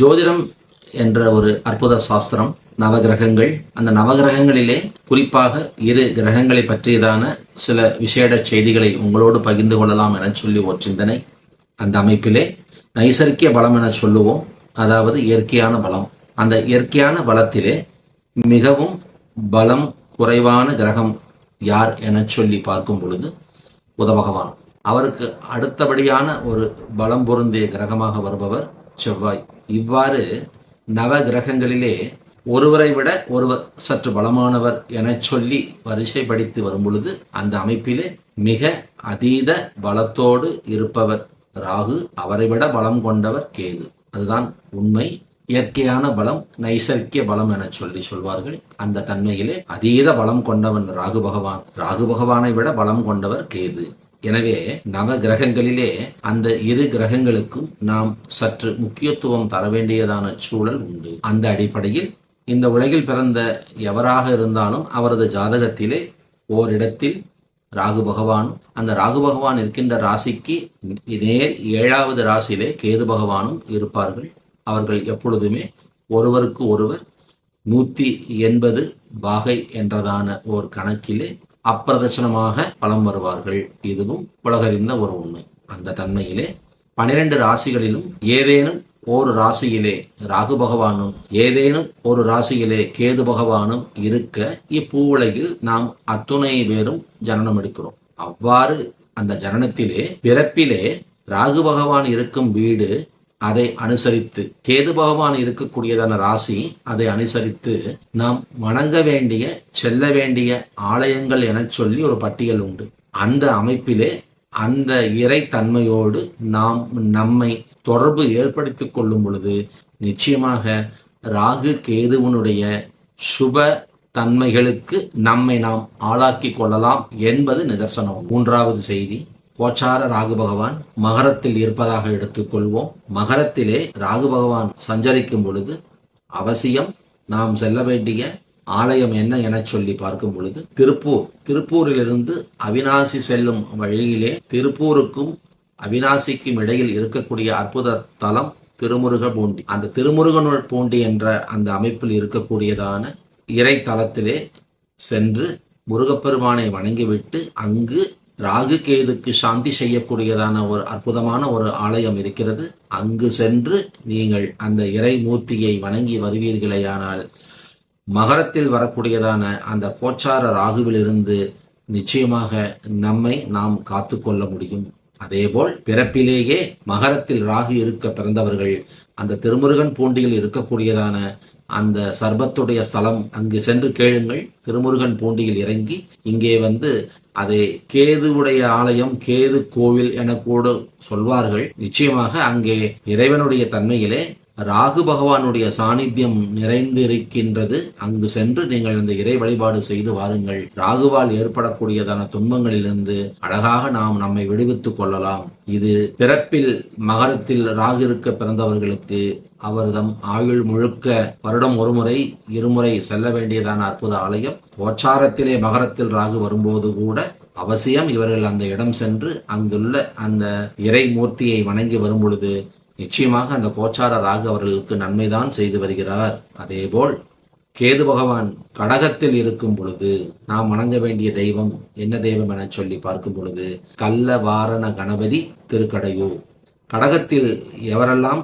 ஜோதிடம் என்ற ஒரு அற்புத சாஸ்திரம், நவகிரகங்கள், அந்த நவகிரகங்களிலே குறிப்பாக 2 கிரகங்களை பற்றியதான சில விசேட செய்திகளை உங்களோடு பகிர்ந்து கொள்ளலாம் என சொல்லி ஒரு சிந்தனை. அந்த அமைப்பிலே நைசர்கிய பலம் என சொல்லுவோம், அதாவது இயற்கையான பலம். அந்த இயற்கையான பலத்திலே மிகவும் பலம் குறைவான கிரகம் யார் என சொல்லி பார்க்கும் பொழுது புத பகவான். அவருக்கு அடுத்தபடியான ஒரு பலம் பொருந்திய கிரகமாக வருபவர் செவ்வாய். இவ்வாறு நவ கிரகங்களிலே ஒருவரை விட ஒருவர் சற்று பலமானவர் என சொல்லி வரிசைப்படுத்தி வரும் பொழுது அந்த அமைப்பிலே மிக அதீத பலத்தோடு இருப்பவர் ராகு, அவரை விட பலம் கொண்டவர் கேது. அதுதான் உண்மை. இயற்கையான பலம், நைசர்கிய பலம் என சொல்லி சொல்வார்கள். அந்த தன்மையிலே அதீத பலம் கொண்டவன் ராகு பகவான். ராகு பகவானை விட பலம் கொண்டவர் கேது. எனவே நவ கிரகங்களிலே அந்த 2 கிரகங்களுக்கும் நாம் சற்று முக்கியத்துவம் தர வேண்டியதான சூழல் உண்டு. அந்த அடிப்படையில் இந்த உலகில் பிறந்த எவராக இருந்தாலும் அவரது ஜாதகத்திலே ஓரிடத்தில் ராகு பகவானும், அந்த ராகு பகவான் இருக்கின்ற ராசிக்கு நேர் 7வது ராசியிலே கேது பகவானும் இருப்பார்கள். அவர்கள் எப்பொழுதுமே ஒருவருக்கு ஒருவர் 180 பாகை என்றதான ஒரு கணக்கிலே அப்பிரதட்சணமாக பலம் வருவார்கள். இதுவும் உலகறிந்த ஒரு உண்மை. அந்த தன்மையிலே 12 ராசிகளிலும் ஏதேனும் ஒரு ராசியிலே ராகு பகவானும் ஏதேனும் ஒரு ராசியிலே கேது பகவானும் இருக்க இப்பூவுலகில் நாம் அத்துணை பேரும் ஜனனம் எடுக்கிறோம். அவ்வாறு அந்த ஜனனத்திலே பிறப்பிலே ராகு பகவான் இருக்கும் வீடு, அதை அனுசரித்து கேது பகவான் இருக்கக்கூடியதான ராசி, அதை அனுசரித்து நாம் வணங்க வேண்டிய செல்ல வேண்டிய ஆலயங்கள் என சொல்லி ஒரு பட்டியல் உண்டு. அந்த அமைப்பிலே அந்த இறை தன்மையோடு நாம் நம்மை தொடர்பு ஏற்படுத்திக் கொள்ளும் பொழுது நிச்சயமாக ராகு கேதுவனுடைய சுப தன்மைகளுக்கு நம்மை நாம் ஆளாக்கி கொள்ளலாம் என்பது நிதர்சனம். 3வது செய்தி, கோச்சார ராகு பகவான் மகரத்தில் இருப்பதாக எடுத்துக்கொள்வோம். மகரத்திலே ராகு பகவான் சஞ்சரிக்கும் பொழுது அவசியம் நாம் செல்ல வேண்டிய ஆலயம் என்ன என சொல்லி பார்க்கும் பொழுது திருப்பூரிலிருந்து அவினாசி செல்லும் வழியிலே திருப்பூருக்கும் அவினாசிக்கும் இடையில் இருக்கக்கூடிய அற்புத தலம் திருமுருகன்பூண்டி. அந்த திருமுருகன்பூண்டி என்ற அந்த அமைப்பில் இருக்கக்கூடியதான இறை தலத்திலே சென்று முருகப்பெருமானை வணங்கிவிட்டு அங்கு ராகு கேதுக்கு சாந்தி செய்யக்கூடியதான ஒரு அற்புதமான ஒரு ஆலயம் இருக்கிறது. அங்கு சென்று நீங்கள் அந்த இறை மூர்த்தியை வணங்கி வருவீர்களேயானால் மகரத்தில் வரக்கூடியதான அந்த கோச்சார ராகுவிலிருந்து நிச்சயமாக நம்மை நாம் காத்து கொள்ள முடியும். அதேபோல் பிறப்பிலேயே மகரத்தில் ராகு இருக்க பிறந்தவர்கள் அந்த திருமுருகன் பூண்டியில் இருக்கக்கூடியதான அந்த சர்பத்துடைய ஸ்தலம் அங்கு சென்று கேளுங்கள். திருமுருகன் பூண்டியில் இறங்கி இங்கே வந்து அதை கேதுவுடைய ஆலயம், கேது கோவில் என கூட சொல்வார்கள். நிச்சயமாக அங்கே இறைவனுடைய தன்மையிலே ராகு பகவானுடைய சாநித்தியம் நிறைந்திருக்கின்றது. அங்கு சென்று நீங்கள் இந்த இறை வழிபாடு செய்து வாருங்கள். ராகுவால் ஏற்படக்கூடியதான துன்பங்களிலிருந்து அழகாக நாம் நம்மை விடுவித்துக் கொள்ளலாம். இது பிறப்பில் மகரத்தில் ராகு இருக்க பிறந்தவர்களுக்கு அவர்தம் ஆயுள் முழுக்க வருடம் ஒருமுறை 2 முறை செல்ல வேண்டியதான அற்புத ஆலயம். கோச்சாரத்திலே மகரத்தில் ராகு வரும்போது கூட அவசியம் இவர்கள் அந்த இடம் சென்று அங்குள்ள அந்த இறை மூர்த்தியை வணங்கி வரும் பொழுது நிச்சயமாக அந்த கோச்சார ராகு அவர்களுக்கு நன்மைதான் செய்து வருகிறார். அதேபோல் கேது பகவான் கடகத்தில் இருக்கும் பொழுது நாம் வணங்க வேண்டிய தெய்வம் என்ன தெய்வம் என சொல்லி பார்க்கும் பொழுது கள்ளவாரண கணபதி திருக்கடையூர். கடகத்தில் எவரெல்லாம்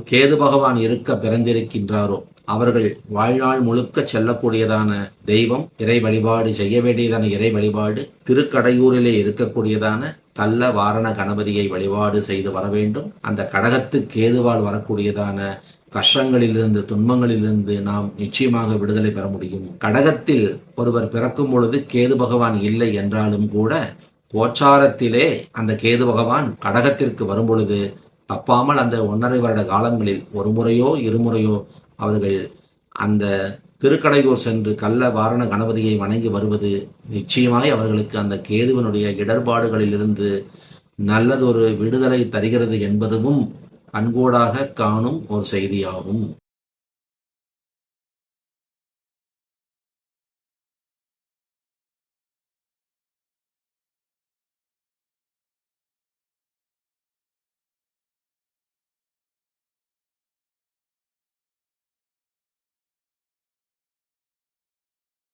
கேது பகவான் இருக்க பிறந்திருக்கின்றாரோ அவர்கள் வாழ்நாள் முழுக்க செல்லக்கூடியதான தெய்வம், இறை வழிபாடு செய்ய வேண்டியதான இறை வழிபாடு திருக்கடையூரிலே இருக்கக்கூடியதான கள்ள வாரண கணபதியை வழிபாடு செய்து வர வேண்டும். அந்த கடகத்து கேதுவால் வரக்கூடியதான கஷ்டங்களிலிருந்து துன்பங்களிலிருந்து நாம் நிச்சயமாக விடுதலை பெற முடியும். கடகத்தில் ஒருவர் பிறக்கும் பொழுது கேது பகவான் இல்லை என்றாலும் கூட கோச்சாரத்திலே அந்த கேது பகவான் கடகத்திற்கு வரும் பொழுது தப்பாமல் அந்த 1.5 வருட காலங்களில் 1 முறையோ 2 முறையோ அவர்கள் அந்த திருக்கடையூர் சென்று கள்ள வாரண கணபதியை வணங்கி வருவது நிச்சயமாய் அவர்களுக்கு அந்த கேதுவனுடைய இடர்பாடுகளிலிருந்து நல்லதொரு விடுதலை தருகிறது என்பதும் கண்கூடாக காணும் ஒரு செய்தியாகும்.